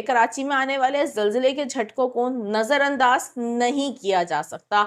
कराची में आने वाले ज़लज़ले के झटकों को नज़रअंदाज नहीं किया जा सकता।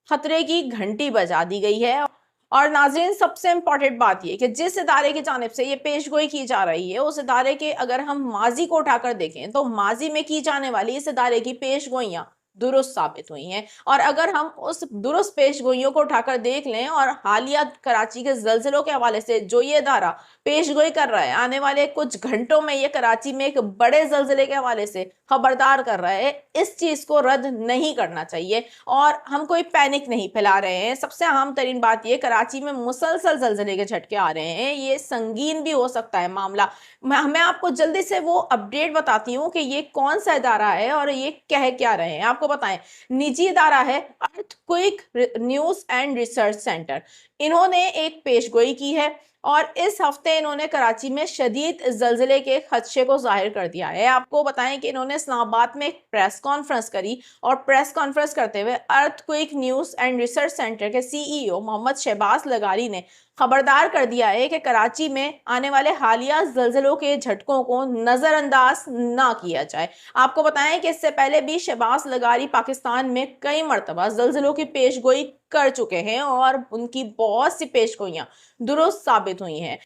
खतरे की घंटी बजा दी गई है। और नाज़रीन, सबसे इम्पॉर्टेंट बात यह कि जिस इदारे की जानिब से ये पेशगोई की जा रही है, उस इदारे के अगर हम माजी को उठाकर देखें तो माजी में की जाने वाली इस इदारे की पेशगोइयाँ दुरुस्त साबित हुई हैं। और अगर हम उस दुरुस्त पेशगोइयों को उठाकर देख लें और हालिया कराची के ज़लज़लों के हवाले से जो ये इदारा पेशगोई कर रहा है, आने वाले कुछ घंटों में ये कराची में एक बड़े ज़लज़ले के हवाले से खबरदार कर रहा है, इस चीज़ को रद्द नहीं करना चाहिए। और हम कोई पैनिक नहीं फैला रहे हैं। सबसे अहम तरीन बात ये, कराची में मुसलसल ज़लज़ले के झटके आ रहे हैं, ये संगीन भी हो सकता है मामला। मैं आपको जल्दी से वो अपडेट बताती हूँ कि ये कौन सा इदारा है और ये कह क्या रहे हैं। आपको बताएं, निजी इदारा है earthquake news and research centre. इन्होंने एक पेशगोई की है और इस हफ्ते इन्होंने कराची में शदीद ज़लज़ले के खदशे को जाहिर कर दिया है। आपको बताएं कि इन्होंने इस्लामाबाद में एक प्रेस कॉन्फ्रेंस करी और प्रेस कॉन्फ्रेंस करते हुए earthquake news and research centre के सीईओ मोहम्मद शहबाज लगारी ने खबरदार कर दिया है कि कराची में आने वाले हालिया ज़लज़लों के झटकों को नज़रअंदाज ना किया जाए। आपको बताएं कि इससे पहले भी शहबाज लगारी पाकिस्तान में कई मरतबा ज़लज़लों की पेशगोई कर चुके हैं और उनकी बहुत सी पेशगोइयां दुरुस्त साबित हुई हैं।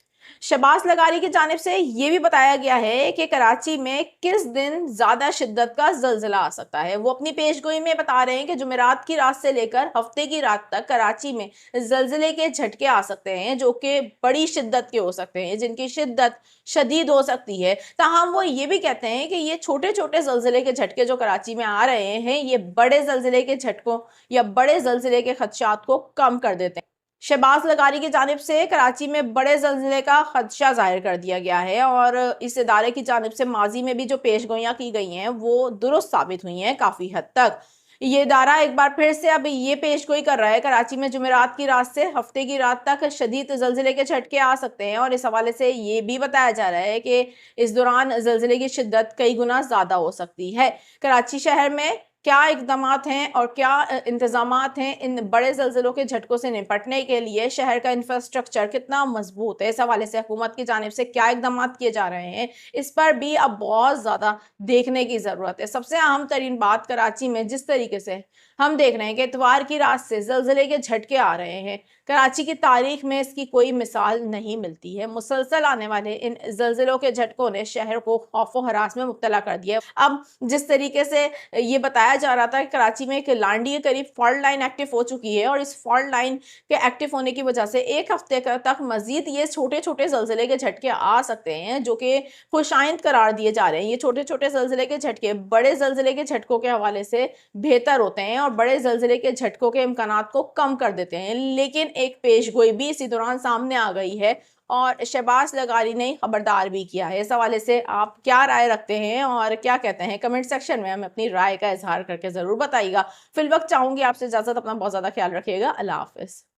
शहबाज लगारी की जानिब से ये भी बताया गया है कि कराची में किस दिन ज्यादा शिद्दत का ज़लज़ला आ सकता है। वो अपनी पेशगोई में बता रहे हैं कि जुमेरात की रात से लेकर हफ्ते की रात तक कराची में ज़लज़ले के झटके आ सकते हैं, जो कि बड़ी शिद्दत के हो सकते हैं, जिनकी शिद्दत शदीद हो सकती है। ताहम वो ये भी कहते हैं कि ये छोटे छोटे ज़लज़ले के झटके जो कराची में आ रहे हैं, ये बड़े ज़लज़ले के झटकों या बड़े ज़लज़ले के खदशात को कम कर देते हैं। शहबाज लगारी की जानिब से कराची में बड़े ज़लज़ले का खदशा जाहिर कर दिया गया है और इस इदारे की जानिब से माजी में भी जो पेशगोइयाँ की गई हैं वो दुरुस्त साबित हुई हैं काफ़ी हद तक। ये इदारा एक बार फिर से अब ये पेशगोई कर रहा है, कराची में जुमेरात की रात से हफ्ते की रात तक शदीद ज़लज़ले के झटके आ सकते हैं। और इस हवाले से ये भी बताया जा रहा है कि इस दौरान ज़लज़ले की शिद्दत कई गुना ज़्यादा हो सकती है। कराची शहर में क्या इकदामात हैं और क्या इंतजामात हैं इन बड़े ज़लज़लों के झटकों से निपटने के लिए, शहर का इंफ्रास्ट्रक्चर कितना मजबूत है, इस हवाले से हुकूमत की जानिब से क्या इकदामात किए जा रहे हैं, इस पर भी अब बहुत ज़्यादा देखने की ज़रूरत है। सबसे अहम तरीन बात, कराची में जिस तरीके से हम देख रहे हैं कि इतवार की रात से ज़लज़ले के झटके आ रहे हैं, कराची की तारीख में इसकी कोई मिसाल नहीं मिलती है। मुसलसल आने वाले इन ज़लज़लों के झटकों ने शहर को खौफ व हरास में मुब्तला कर दिया। अब जिस तरीके से ये बताया जा रहा था कि कराची में एक लांडी के करीब फॉल्ट लाइन एक्टिव हो चुकी है और इस फॉल्ट लाइन के एक्टिव होने की वजह से एक हफ्ते तक मजीद ये छोटे छोटे ज़लज़ले के झटके आ सकते हैं, जो कि खुशाइंद करार दिए जा रहे हैं। ये छोटे छोटे ज़लज़ले के झटके बड़े ज़लज़ले के झटकों के हवाले से बेहतर होते हैं और बड़े ज़लज़ले के झटकों के इम्कानात को कम कर देते हैं। लेकिन एक पेशगोई भी इसी दौरान सामने आ गई है और शहबाज लगारी ने खबरदार भी किया है। इस हवाले से आप क्या राय रखते हैं और क्या कहते हैं, कमेंट सेक्शन में हमें अपनी राय का इजहार करके ज़रूर बताइएगा। फिलवक्त चाहूँगी आपसे इजाज़त, अपना बहुत ज़्यादा ख्याल रखिएगा। अल्लाह हाफ़िज़।